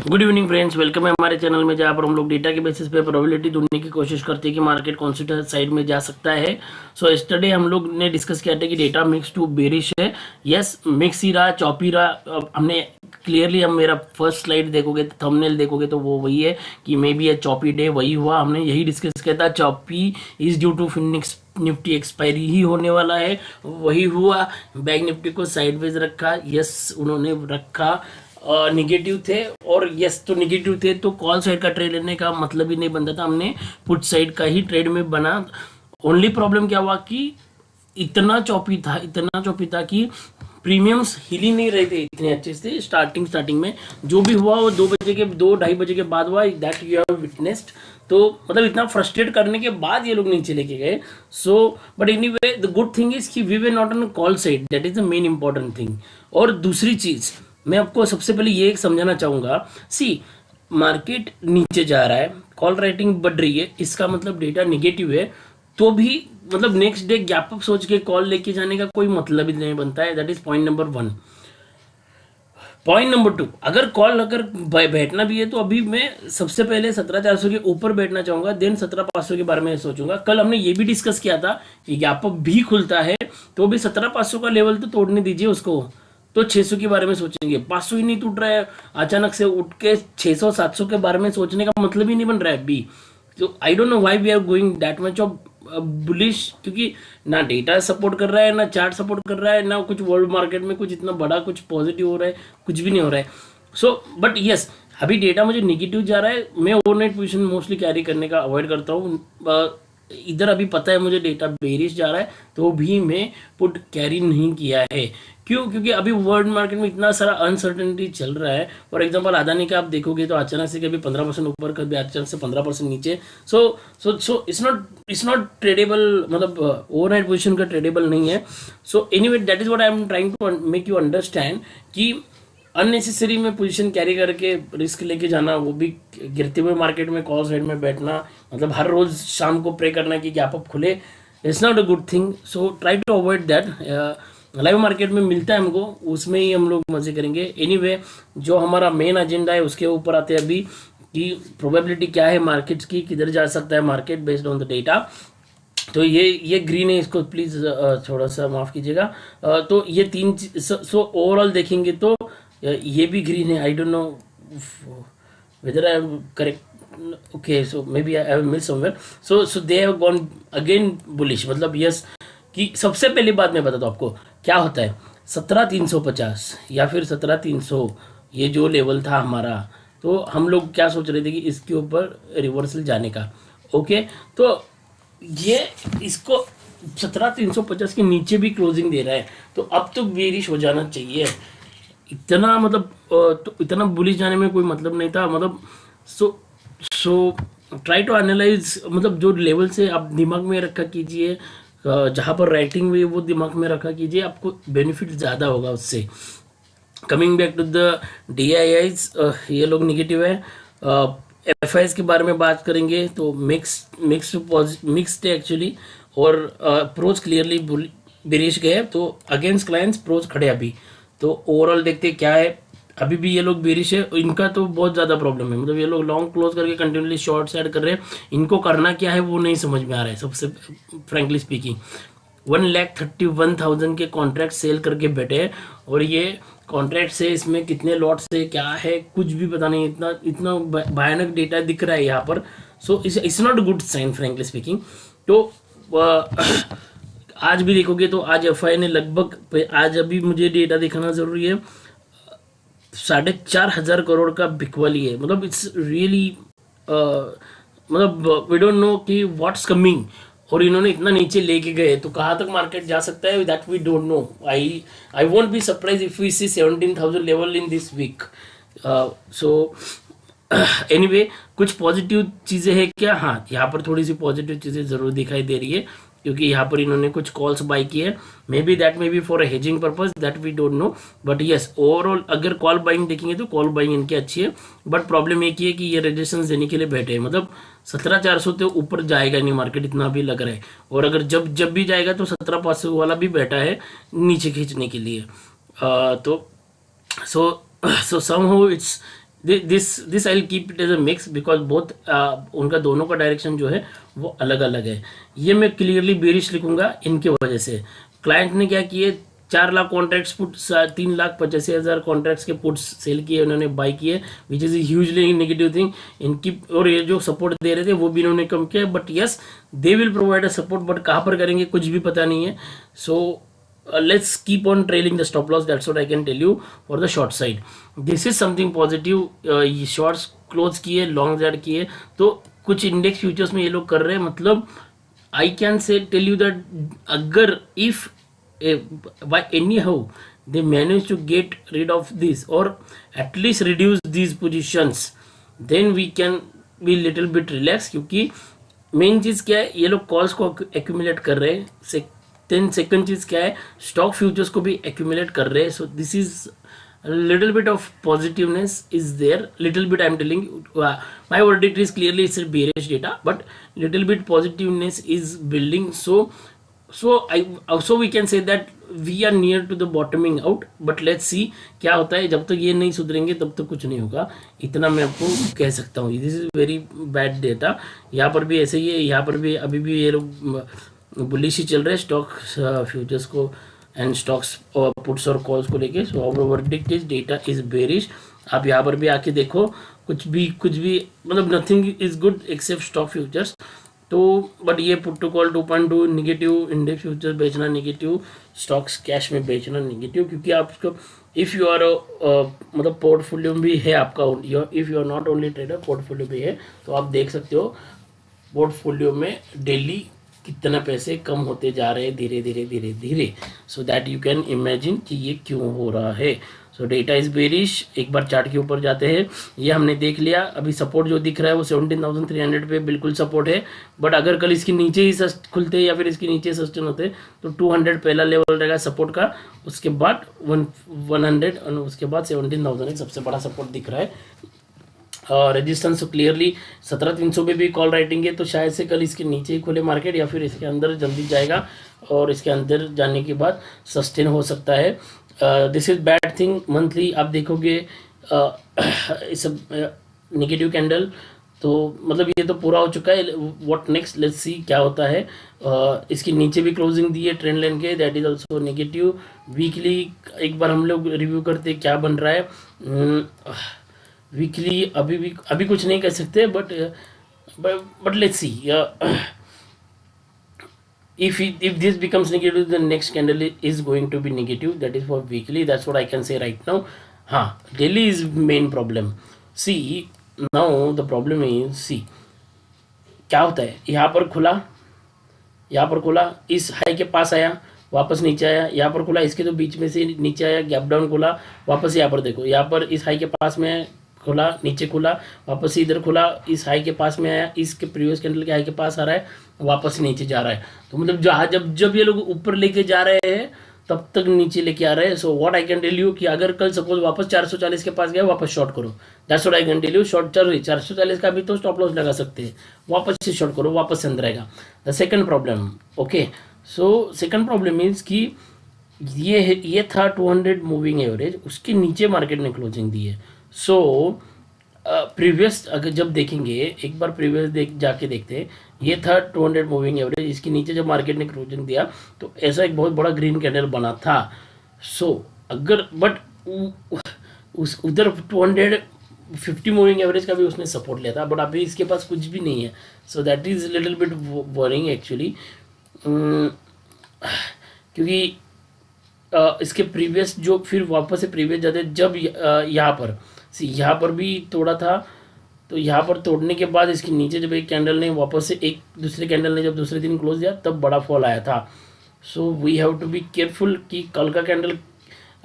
Good evening friends, welcome है हमारे channel में जहाँ पर हम लोग डेटा के बेसिस पे प्रोबेबिलिटी ढूंढने की कोशिश करते हैं कि मार्केट कौन सी साइड में जा सकता है। सो यस्टरडे हम लोग ने डिस्कस किया था कि डेटा मिक्स टू बेरिश है। यस, मिक्स ही रहा, चॉपी रहा। अब हमने क्लियरली, हम मेरा फर्स्ट स्लाइड देखोगे, थंबनेल देखोगे तो वो वही है कि maybe a choppy day वही हुआ। हमने यही डिस्कस किया था, चॉपी इज ड्यू टू फिनिक्स निफ्टी एक्सपायरी ही होने वाला है, वही हुआ। बैंक निफ्टी को साइडवेज रखा, यस उन्होंने रखा। निगेटिव थे और यस, तो निगेटिव थे तो कॉल साइड का ट्रेड लेने का मतलब ही नहीं बनता था, हमने पुट साइड का ही ट्रेड में बना। ओनली प्रॉब्लम क्या हुआ कि इतना चौपी था कि प्रीमियम्स हिल ही नहीं रहे थे इतने अच्छे से। स्टार्टिंग में जो भी हुआ वो 2-2:30 बजे के बाद हुआ, दैट यू हैव विटनेस्ड। तो मतलब इतना फ्रस्ट्रेट करने के बाद ये लोग नीचे लेके गए। So but anyway, the good thing is कि we were not on call side, that is the main important thing. और दूसरी चीज मैं आपको सबसे पहले ये समझाना चाहूंगा, सी मार्केट नीचे जा रहा है, कॉल राइटिंग बढ़ रही है, इसका मतलब डेटा निगेटिव है, तो भी मतलब नेक्स्ट डे गैप अप सोच के कॉल लेके जाने का कोई मतलब ही नहीं बनता है। That is point number 1। Point number 2, अगर कॉल अगर बैठना भी है तो अभी मैं सबसे पहले 17,400 के ऊपर बैठना चाहूंगा, देन 17,500 के बारे में सोचूंगा। कल हमने ये भी डिस्कस किया था कि गैप अप भी खुलता है तो भी 17,500 का लेवल तो तोड़ने दीजिए उसको, तो 600 के बारे में सोचेंगे। 500 ही नहीं टूट रहा है, अचानक से उठ के 600-700 के बारे में सोचने का मतलब ही नहीं बन रहा है अभी। तो I don't know why we are going that much of bullish, क्योंकि ना डेटा सपोर्ट कर रहा है, ना चार्ट सपोर्ट कर रहा है, ना कुछ वर्ल्ड मार्केट में कुछ इतना बड़ा कुछ पॉजिटिव हो रहा है, कुछ भी नहीं हो रहा है। सो बट यस, अभी डेटा मुझे निगेटिव जा रहा है, मैं ओवरनाइट पोजीशन मोस्टली कैरी करने का अवॉइड करता हूँ। इधर अभी पता है मुझे डेटा बेरिश जा रहा है तो भी मैं पुट कैरी नहीं किया है। क्यों? क्योंकि अभी वर्ल्ड मार्केट में इतना सारा अनसर्टेनिटी चल रहा है। फॉर एग्जांपल अदानी का आप देखोगे तो अचानक से कभी 15% ऊपर, कभी अचानक से 15% नीचे। सो इट्स नॉट ट्रेडेबल, मतलब ओवरनाइट पोजीशन का ट्रेडेबल नहीं है। So anyway, that is what I am trying to make you understand कि अननेसेसरी में पोजीशन कैरी करके रिस्क लेके जाना, वो भी गिरते हुए मार्केट में कॉल साइड में बैठना, मतलब हर रोज शाम को प्रे करना कि गैप अप खुले, it's not a good thing. So try to avoid that. Live market में मिलता है हमको, उसमें ही हम लोग मजे करेंगे। एनीवे, जो हमारा मेन एजेंडा है उसके ऊपर आते हैं अभी कि प्रोबेबिलिटी क्या है मार्केट्स की, किधर जा सकता है market based on the data. तो ये ग्रीन है, इसको प्लीज थोड़ा सा माफ कीजिएगा। तो ये तीन, सो ओवरऑल देखेंगे तो ये भी ग्रीन है। I don't know whether I am correct, okay, so maybe I have miss somewhere. So they have gone again bullish, मतलब यस कि सबसे पहली बात मैं बताता हूँ आपको क्या होता है। 17,350 या फिर 17,300 ये जो लेवल था हमारा, तो हम लोग क्या सोच रहे थे कि इसके ऊपर रिवर्सल जाने का। ओके, तो ये इसको 17,350 के नीचे भी क्लोजिंग दे रहा है, तो अब तो बेरिश हो जाना चाहिए। इतना मतलब तो इतना बुलिश जाने में कोई मतलब नहीं था, मतलब सो ट्राई टू एनालाइज, मतलब जो लेवल से आप दिमाग में रखा कीजिए, जहाँ पर राइटिंग हुई वो दिमाग में रखा कीजिए, आपको बेनिफिट ज़्यादा होगा उससे। Coming back to the DIIs, ये लोग निगेटिव है। FIs के बारे में बात करेंगे तो मिक्स्ड है एक्चुअली, और प्रोज क्लियरली बेरिश गए, तो अगेंस्ट क्लाइंट्स प्रोज खड़े अभी। तो ओवरऑल देखते क्या है, अभी भी ये लोग बेरिश है, इनका तो बहुत ज़्यादा प्रॉब्लम है, मतलब ये लोग लॉन्ग क्लोज करके कंटिन्यूसली शॉर्ट ऐड कर रहे हैं, इनको करना क्या है वो नहीं समझ में आ रहा है सबसे फ्रेंकली स्पीकिंग। 1,31,000 के कॉन्ट्रैक्ट सेल करके बैठे हैं, और ये कॉन्ट्रैक्ट से इसमें कितने लॉट से क्या है कुछ भी पता नहीं, इतना भयानक डेटा दिख रहा है यहाँ पर। So it's not good sign frankly speaking. तो आज भी देखोगे तो आज FI ने लगभग, आज अभी मुझे डेटा दिखाना जरूरी है, 4,500 करोड़ का बिकवाली है, मतलब इट्स रियली, मतलब वी डोंट नो कि व्हाट्स कमिंग, और इन्होंने इतना नीचे लेके गए तो कहाँ तक मार्केट जा सकता है, that we don't know. I won't be surprise if we see 17,000 level in this week. So anyway, कुछ पॉजिटिव चीज़ें हैं क्या? हाँ, यहाँ पर थोड़ी सी पॉजिटिव चीज़ें ज़रूर दिखाई दे रही है, क्योंकि यहाँ पर इन्होंने कुछ कॉल्स बाई किए, maybe that maybe for a hedging purpose, that we don't know. But yes, overall अगर कॉल बाइंग देखेंगे तो कॉल बाइंग इनकी अच्छी है, बट प्रॉब्लम एक ही है कि ये रेजिस्टेंस देने के लिए बैठे हैं, मतलब 17,400 तो ऊपर जाएगा नहीं मार्केट, इतना भी लग रहा है। और अगर जब भी जाएगा तो 17,500 वाला भी बैठा है नीचे खींचने के लिए। तो so somehow it's this I will keep it as a mix because both उनका दोनों का डायरेक्शन जो है वो अलग अलग है। ये मैं क्लियरली बेरिश लिखूंगा इनकी वजह से। क्लाइंट ने क्या किए, 4 लाख कॉन्ट्रैक्ट्स पुट, 3,85,000 कॉन्ट्रैक्ट्स के पुट्स सेल किए उन्होंने, बाई किए, which is hugely negative thing इनकी। और ये जो सपोर्ट दे रहे थे वो भी इन्होंने कम किया, but yes they will provide a support, but कहाँ पर करेंगे कुछ भी पता नहीं है। सो let's keep on trailing the stop loss, that's what I can tell you for the short side. This is something positive. ये shorts close किए, longs add किए, तो कुछ इंडेक्स फ्यूचर्स में ये लोग कर रहे हैं। मतलब I can say tell you that अगर if by anyhow they manage to get rid of this or at least reduce these positions, then we can be little bit relaxed, क्योंकि main चीज क्या है, ये लोग कॉल्स को accumulate कर रहे हैं। देन सेकंड चीज क्या है, स्टॉक फ्यूचर्स को भी एक्यूमुलेट कर रहे हैं। So this is little bit of positiveness is there, little bit I am telling, my verdict is clearly it's bearish data, but little bit positiveness is building. So we can say that we are near to the bottoming out, but let's see क्या होता है। जब तक ये नहीं सुधरेंगे तब तक कुछ नहीं होगा, इतना मैं आपको कह सकता हूँ। This is very bad data. यहाँ पर भी ऐसे ही है, यहाँ पर भी अभी भी ये लोग बुलिश ही चल रहे हैं स्टॉक फ्यूचर्स को एंड स्टॉक्स और पुट्स और कॉल्स को लेके। So our verdict is data is bearish. आप यहाँ पर भी आके देखो, कुछ भी मतलब nothing is good except stock futures. तो बट ये put to call 2.2 negative, index futures बेचना निगेटिव, स्टॉक्स कैश में बेचना निगेटिव, क्योंकि आपको इफ़ यू आर मतलब पोर्टफोलियो भी है आपका, if you are not only trader, portfolio भी है, तो आप देख सकते हो पोर्टफोलियो में डेली कितना पैसे कम होते जा रहे हैं धीरे धीरे धीरे धीरे। So that you can imagine कि ये क्यों हो रहा है। सो डेटा इज बेरिश। एक बार चार्ट के ऊपर जाते हैं, ये हमने देख लिया। अभी सपोर्ट जो दिख रहा है वो 17,300 पे बिल्कुल सपोर्ट है, बट अगर कल इसके नीचे ही खुलते या फिर इसके नीचे सस्टेन होते तो 200 पहला लेवल रहेगा सपोर्ट का, उसके बाद 100 और उसके बाद 17,000 एक सबसे बड़ा सपोर्ट दिख रहा है। रेजिस्टेंस तो क्लियरली 17,300 पे भी कॉल राइटिंग है, तो शायद से कल इसके नीचे ही खुले मार्केट या फिर इसके अंदर जल्दी जाएगा और इसके अंदर जाने के बाद सस्टेन हो सकता है। This is bad thing. Monthly आप देखोगे इस नेगेटिव कैंडल, तो मतलब ये तो पूरा हो चुका है। व्हाट नेक्स्ट, लेट्स सी क्या होता है। इसके नीचे भी क्लोजिंग दी है ट्रेंड लाइन के, that is also negative. Weekly एक बार हम लोग रिव्यू करते क्या बन रहा है। वीकली अभी कुछ नहीं कर सकते, but let's C if this becomes negative, the next candle is going to be negative. That is for weekly, that's what I can say right now. Daily is main problem. See now the problem is, see क्या होता है, यहाँ पर खुला इस high के पास आया, वापस नीचे आया, यहाँ पर खुला इसके तो बीच में से नीचे आया, गैप डाउन खुला, वापस यहाँ पर देखो, यहाँ पर इस हाई के पास में खुला, नीचे खुला, वापस इधर खुला, इस हाई के पास में आया, इसके प्रीवियस कैंडल के हाई के पास आ रहा है, वापस नीचे जा रहा है। तो मतलब जब ये लोग ऊपर लेके जा रहे हैं तब तक नीचे लेके आ रहे हैं। So what I can tell you कि अगर कल सपोज वापस 440 के पास गया, वापस शॉर्ट करो। That's what I can tell you. Short चल रही 440 का भी तो स्टॉप लॉस लगा सकते हैं, वापस से शॉर्ट करो, वापस से अंदर आएगा। The second problem, okay, so second problem is कि ये था 200 मूविंग एवरेज, उसके नीचे मार्केट ने क्लोजिंग दी है। सो प्रीवियस अगर जब देखेंगे, एक बार प्रीवियस जाके देखते हैं, ये था 200 मूविंग एवरेज, इसके नीचे जब मार्केट ने क्लोजिंग दिया तो ऐसा एक बहुत बड़ा ग्रीन कैंडल बना था। सो अगर बट उधर 250 मूविंग एवरेज का भी उसने सपोर्ट लिया था, बट अभी इसके पास कुछ भी नहीं है। So that is little bit worrying actually, क्योंकि इसके प्रीवियस जो फिर वापस से प्रीवियस जाते जब यहाँ पर भी तोड़ा था, तो यहाँ पर तोड़ने के बाद इसके नीचे जब एक कैंडल ने वापस से एक दूसरे कैंडल ने जब दूसरे दिन क्लोज दिया तब बड़ा फॉल आया था। So we have to be careful कि कल का कैंडल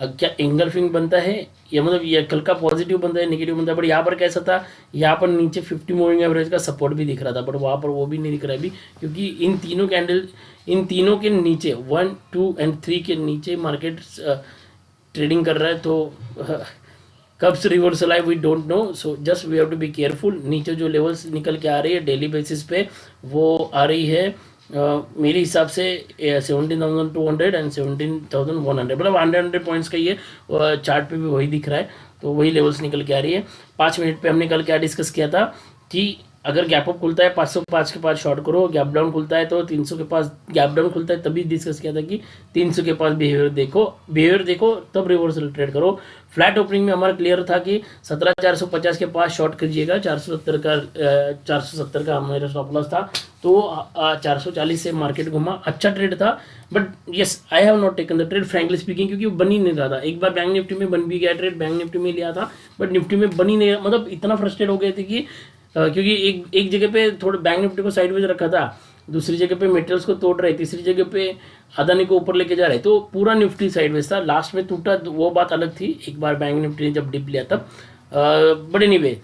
क्या एंगल्फिंग बनता है या मतलब ये कल का पॉजिटिव बनता है नेगेटिव बनता है। बट यहाँ पर कैसा था, यहाँ पर नीचे 50 मूविंग एवरेज का सपोर्ट भी दिख रहा था, बट वहाँ पर वो भी नहीं दिख रहा है अभी, क्योंकि इन तीनों के नीचे 1, 2 एंड 3 के नीचे मार्केट ट्रेडिंग कर रहा है। तो कब से रिवर्सल आए we don't know. So just we have to be careful. नीचे जो लेवल्स निकल के आ रही है डेली बेसिस पे वो आ रही है मेरे हिसाब से 17,200 एंड 17,100, मतलब 100 पॉइंट्स का ये चार्ट पे भी वही दिख रहा है, तो वही लेवल्स निकल के आ रही है। 5 मिनट पे हमने कल क्या डिस्कस किया था कि अगर गैप अप खुलता है 505 के पास शॉर्ट करो, गैप डाउन खुलता है तो 300 के पास, गैप डाउन खुलता है तभी डिस्कस किया था कि 300 के पास बिहेवियर देखो तब रिवर्सल ट्रेड करो। फ्लैट ओपनिंग में हमारा क्लियर था कि 17,450 के पास शॉर्ट कीजिएगा, 470 का हमारा स्टॉप लॉस था, तो 440 से मार्केट घुमा, अच्छा ट्रेड था। But yes, I have not taken the trade frankly speaking, क्योंकि वो बन ही नहीं रहा था। एक बार बैंक निफ्टी में बन भी गया ट्रेड, बैंक निफ्टी में लिया था बट निफ्टी में बन ही नहीं, मतलब इतना फ्रस्ट्रेट हो गए थे कि क्योंकि एक जगह पे थोड़ा बैंक निफ्टी को साइडवेज रखा था, दूसरी जगह पे मेटल्स को तोड़ रहे, तीसरी जगह पे अदानी को ऊपर लेके जा रहे, तो पूरा निफ्टी साइडवेज था। लास्ट में टूटा वो बात अलग थी, एक बार बैंक निफ्टी ने जब डिप लिया तब। But anyway,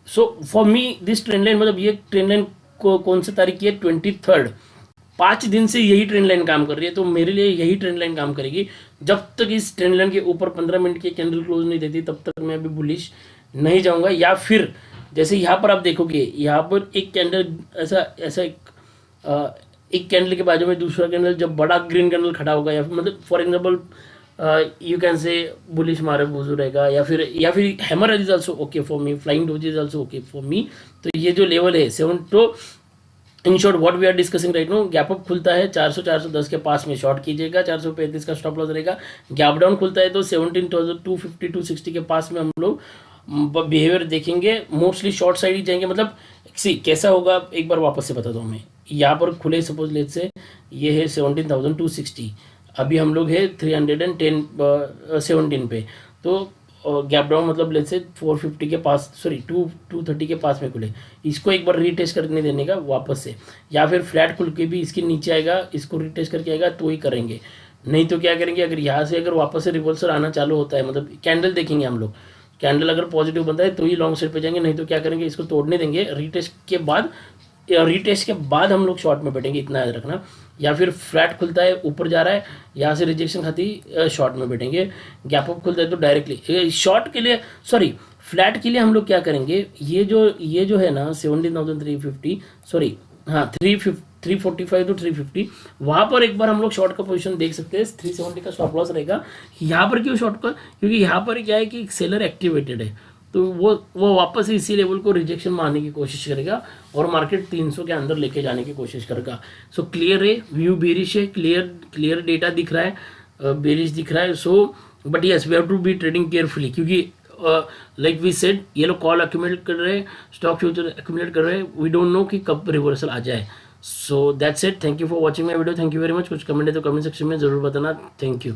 so for me this trend line, मतलब ये ट्रेंड लाइन को कौन सी तारीख की है, 23rd, 5 दिन से यही ट्रेंड लाइन काम कर रही है, तो मेरे लिए यही ट्रेंड लाइन काम करेगी। जब तक इस ट्रेंड लाइन के ऊपर 15 मिनट की कैंडल क्लोज नहीं देती तब तक मैं अभी बुलिश नहीं जाऊंगा। या फिर जैसे यहाँ पर आप देखोगे, यहाँ पर एक कैंडल ऐसा एक कैंडल के बाजू में दूसरा कैंडल जब बड़ा ग्रीन कैंडल खड़ा होगा, या फिर मतलब for example you can say bullish marubozu रहेगा, या फिर hammer is also okay for me, flying doji is also okay for me. तो ये जो लेवल है 7, तो in short what we are discussing right no, gap up खुलता है 400-410 के पास में शॉर्ट कीजिएगा, 435 का स्टॉप लॉस रहेगा। गैप डाउन खुलता है तो 17,250-260 के पास में हम लोग बिहेवियर देखेंगे, मोस्टली शॉर्ट साइड ही जाएंगे। मतलब सी कैसा होगा एक बार वापस से बता दो हमें, यहाँ पर खुले सपोज लेट से ये है 17,260, अभी हम लोग है 317 पे, तो गैप डाउन मतलब लेट से 450 के पास, सॉरी 230 के पास में खुले, इसको एक बार रीटेस्ट करने देने का वापस से, या फिर फ्लैट खुल के भी इसके नीचे आएगा, इसको रीटेस्ट करके आएगा तो ही करेंगे। नहीं तो क्या करेंगे, अगर यहाँ से अगर वापस से रिवर्सल आना चालू होता है, मतलब कैंडल देखेंगे हम लोग, कैंडल अगर पॉजिटिव बनता है तो ही लॉन्ग साइड पे जाएंगे, नहीं तो क्या करेंगे, इसको तोड़ने देंगे, रीटेस्ट के बाद हम लोग शॉर्ट में बैठेंगे, इतना याद रखना। या फिर फ्लैट खुलता है ऊपर जा रहा है, यहाँ से रिजेक्शन खाती शॉर्ट में बैठेंगे, गैप अप खुलता है तो डायरेक्टली शॉर्ट के लिए, सॉरी फ्लैट के लिए हम लोग क्या करेंगे, ये जो है ना 17,350, सॉरी हाँ 345 to 350, वहां पर एक बार हम लोग शॉर्ट का पोजीशन देख सकते हैं। 370 का स्टॉप लॉस रहेगा। यहाँ पर क्यों शॉर्ट का, क्योंकि यहाँ पर क्या है कि सेलर एक्टिवेटेड है, तो वो वापस इसी लेवल को रिजेक्शन मारने की कोशिश करेगा और मार्केट 300 के अंदर लेके जाने की कोशिश करेगा। सो क्लियर है, व्यू बेरिश है, क्लियर डेटा दिख रहा है, बेरिश दिख रहा है। So but yes we have to be trading carefully, क्योंकि लाइक वी सेड ये लोग कॉल अक्यूमुलेट कर रहे हैं, स्टॉक फ्यूचर अक्यूमुलेट कर रहे हैं, वी डोंट नो कि कब रिवर्सल आ जाए। So that's it, thank you for watching my video, thank you very much. कुछ कमेंट है तो कमेंट सेक्शन में जरूर बताना, थैंक यू।